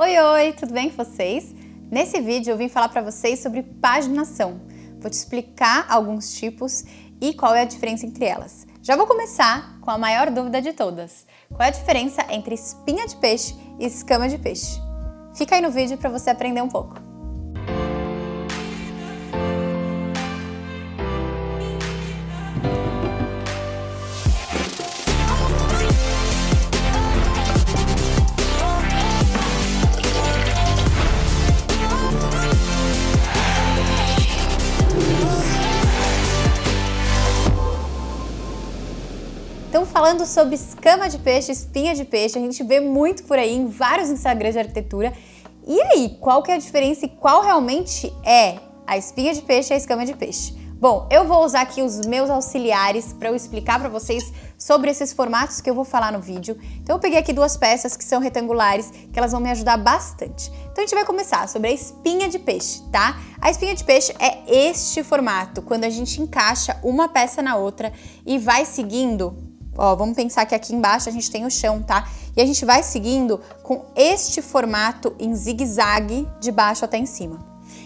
Oi, oi, tudo bem com vocês? Nesse vídeo eu vim falar para vocês sobre paginação. Vou te explicar alguns tipos e qual é a diferença entre elas. Já vou começar com a maior dúvida de todas. Qual é a diferença entre espinha de peixe e escama de peixe? Fica aí no vídeo para você aprender um pouco. Então, falando sobre escama de peixe, espinha de peixe, a gente vê muito por aí em vários Instagrams de arquitetura. E aí, qual que é a diferença e qual realmente é a espinha de peixe e a escama de peixe? Bom, eu vou usar aqui os meus auxiliares para eu explicar para vocês sobre esses formatos que eu vou falar no vídeo. Então, eu peguei aqui duas peças que são retangulares, que elas vão me ajudar bastante. Então, a gente vai começar sobre a espinha de peixe, tá? A espinha de peixe é este formato, quando a gente encaixa uma peça na outra e vai seguindo. Ó, vamos pensar que aqui embaixo a gente tem o chão, tá? E a gente vai seguindo com este formato em zigue-zague de baixo até em cima.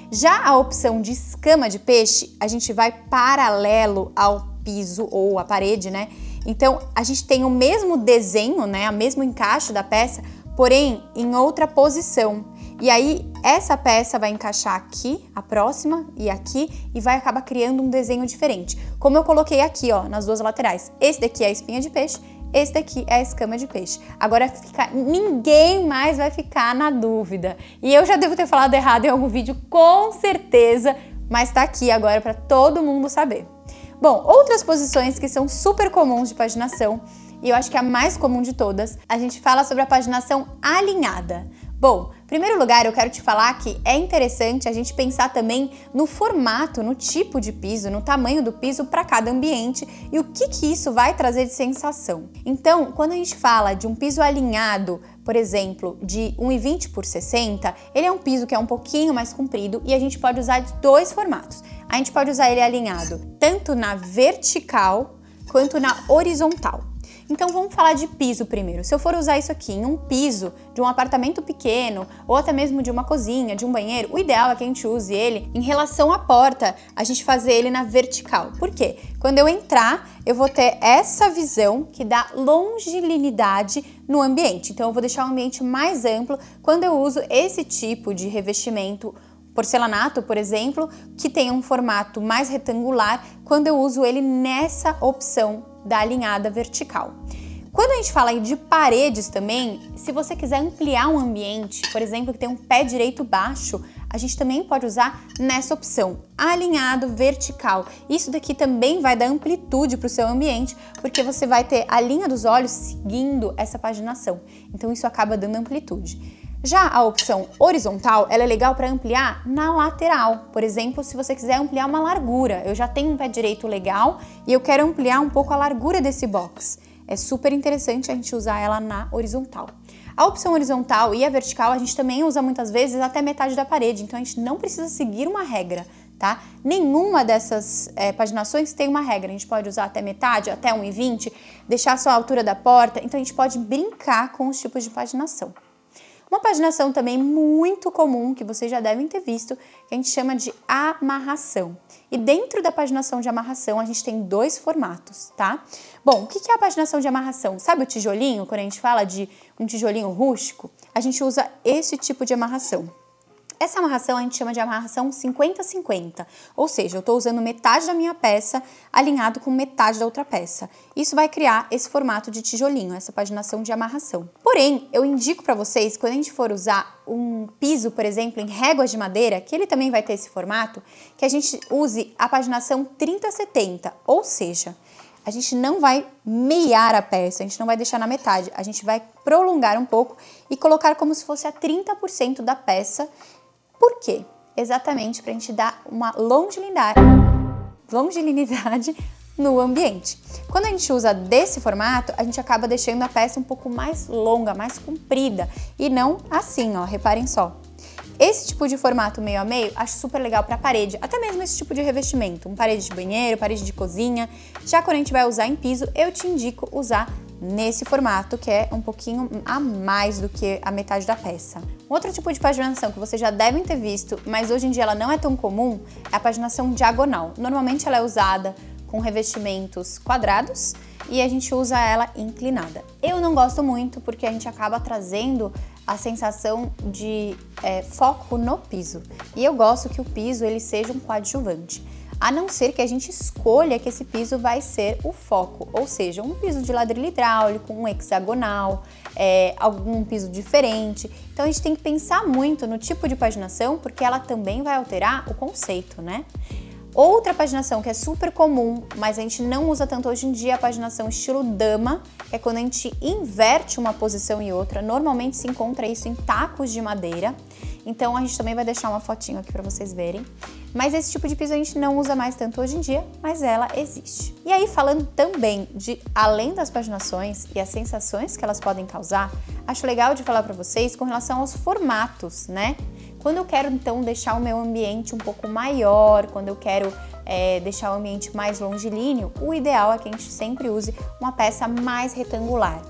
Já a opção de escama de peixe, a gente vai paralelo ao piso ou à parede, né? Então, a gente tem o mesmo desenho, né? O mesmo encaixe da peça, porém em outra posição. E aí, essa peça vai encaixar aqui, a próxima, e vai acabar criando um desenho diferente. Como eu coloquei aqui, ó, nas duas laterais. Esse daqui é a espinha de peixe, esse daqui é a escama de peixe. Agora, ninguém mais vai ficar na dúvida. E eu já devo ter falado errado em algum vídeo, com certeza, mas tá aqui agora para todo mundo saber. Bom, outras posições que são super comuns de paginação, e eu acho que a mais comum de todas, a gente fala sobre a paginação alinhada. Bom, em primeiro lugar, eu quero te falar que é interessante a gente pensar também no formato, no tipo de piso, no tamanho do piso para cada ambiente e o que isso vai trazer de sensação. Então, quando a gente fala de um piso alinhado, por exemplo, de 1,20 por 60, ele é um piso que é um pouquinho mais comprido e a gente pode usar de dois formatos. A gente pode usar ele alinhado tanto na vertical quanto na horizontal. Então vamos falar de piso primeiro. Se eu for usar isso aqui em um piso de um apartamento pequeno ou até mesmo de uma cozinha, de um banheiro, o ideal é que a gente use ele em relação à porta, a gente fazer ele na vertical. Por quê? Quando eu entrar, eu vou ter essa visão que dá longelinidade no ambiente. Então eu vou deixar o ambiente mais amplo quando eu uso esse tipo de revestimento porcelanato, por exemplo, que tem um formato mais retangular, quando eu uso ele nessa opção da alinhada vertical. Quando a gente fala aí de paredes também, se você quiser ampliar um ambiente, por exemplo, que tem um pé direito baixo, a gente também pode usar nessa opção, alinhado vertical. Isso daqui também vai dar amplitude para o seu ambiente, porque você vai ter a linha dos olhos seguindo essa paginação. Então isso acaba dando amplitude. Já a opção horizontal, ela é legal para ampliar na lateral. Por exemplo, se você quiser ampliar uma largura, eu já tenho um pé direito legal e eu quero ampliar um pouco a largura desse box. É super interessante a gente usar ela na horizontal. A opção horizontal e a vertical a gente também usa muitas vezes até metade da parede, então a gente não precisa seguir uma regra, tá? Nenhuma dessas paginações tem uma regra, a gente pode usar até metade, até 1,20, deixar só a altura da porta, então a gente pode brincar com os tipos de paginação. Uma paginação também muito comum, que vocês já devem ter visto, que a gente chama de amarração. E dentro da paginação de amarração, a gente tem dois formatos, tá? Bom, o que é a paginação de amarração? Sabe o tijolinho, quando a gente fala de um tijolinho rústico? A gente usa esse tipo de amarração. Essa amarração a gente chama de amarração 50-50, ou seja, eu estou usando metade da minha peça alinhado com metade da outra peça. Isso vai criar esse formato de tijolinho, essa paginação de amarração. Porém, eu indico para vocês, quando a gente for usar um piso, por exemplo, em réguas de madeira, que ele também vai ter esse formato, que a gente use a paginação 30-70, ou seja, a gente não vai meiar a peça, a gente não vai deixar na metade, a gente vai prolongar um pouco e colocar como se fosse a 30% da peça. Por quê? Exatamente para a gente dar uma longelinidade no ambiente. Quando a gente usa desse formato, a gente acaba deixando a peça um pouco mais longa, mais comprida e não assim, ó, reparem só. Esse tipo de formato meio a meio, acho super legal para parede, até mesmo esse tipo de revestimento, parede de banheiro, parede de cozinha. Já quando a gente vai usar em piso, eu te indico usar nesse formato, que é um pouquinho a mais do que a metade da peça. Outro tipo de paginação que vocês já devem ter visto, mas hoje em dia ela não é tão comum, é a paginação diagonal. Normalmente ela é usada com revestimentos quadrados e a gente usa ela inclinada. Eu não gosto muito porque a gente acaba trazendo a sensação de foco no piso. E eu gosto que o piso ele seja um coadjuvante. A não ser que a gente escolha que esse piso vai ser o foco, ou seja, um piso de ladrilho hidráulico, um hexagonal, algum piso diferente. Então a gente tem que pensar muito no tipo de paginação, porque ela também vai alterar o conceito, né? Outra paginação que é super comum, mas a gente não usa tanto hoje em dia, é a paginação estilo dama, que é quando a gente inverte uma posição e outra. Normalmente se encontra isso em tacos de madeira. Então a gente também vai deixar uma fotinho aqui para vocês verem. Mas esse tipo de piso a gente não usa mais tanto hoje em dia, mas ela existe. E aí, falando também de além das paginações e as sensações que elas podem causar, acho legal de falar para vocês com relação aos formatos, né? Quando eu quero, então, deixar o meu ambiente um pouco maior, quando eu quero deixar o ambiente mais longilíneo, o ideal é que a gente sempre use uma peça mais retangular.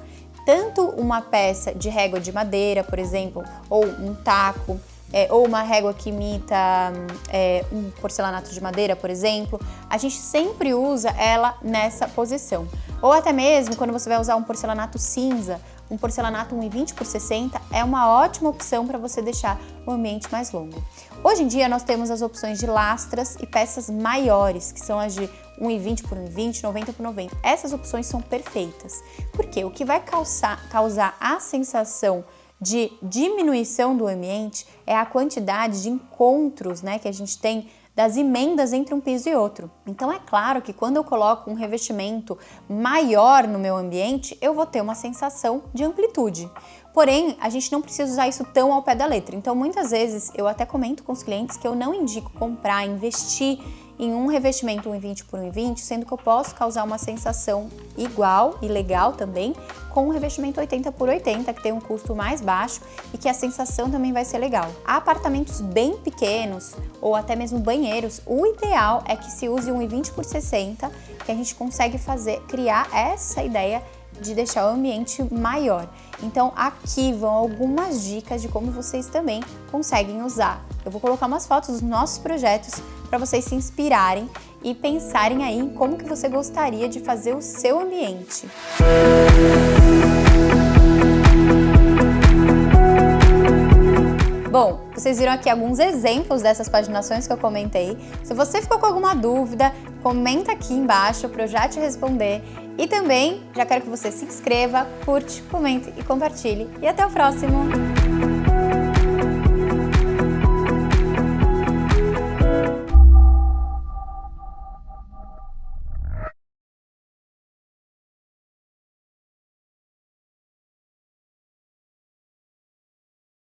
Tanto uma peça de régua de madeira, por exemplo, ou um taco, ou uma régua que imita um porcelanato de madeira, por exemplo, a gente sempre usa ela nessa posição. Ou até mesmo quando você vai usar um porcelanato cinza, um porcelanato 1,20 por 60 é uma ótima opção para você deixar o ambiente mais longo. Hoje em dia nós temos as opções de lastras e peças maiores, que são as de 1,20 por 1,20, 90 por 90. Essas opções são perfeitas, porque o que vai causar a sensação de diminuição do ambiente é a quantidade de encontros, né, que a gente tem das emendas entre um piso e outro. Então é claro que quando eu coloco um revestimento maior no meu ambiente, eu vou ter uma sensação de amplitude. Porém, a gente não precisa usar isso tão ao pé da letra. Então muitas vezes eu até comento com os clientes que eu não indico comprar, investir em um revestimento 1,20 por 1,20, sendo que eu posso causar uma sensação igual e legal também com um revestimento 80 por 80, que tem um custo mais baixo e que a sensação também vai ser legal. Apartamentos bem pequenos ou até mesmo banheiros, o ideal é que se use 1,20 por 60, que a gente consegue criar essa ideia de deixar o ambiente maior. Então aqui vão algumas dicas de como vocês também conseguem usar. Eu vou colocar umas fotos dos nossos projetos para vocês se inspirarem e pensarem aí em como que você gostaria de fazer o seu ambiente. Bom, vocês viram aqui alguns exemplos dessas paginações que eu comentei. Se você ficou com alguma dúvida, comenta aqui embaixo para eu já te responder. E também já quero que você se inscreva, curte, comente e compartilhe. E até o próximo!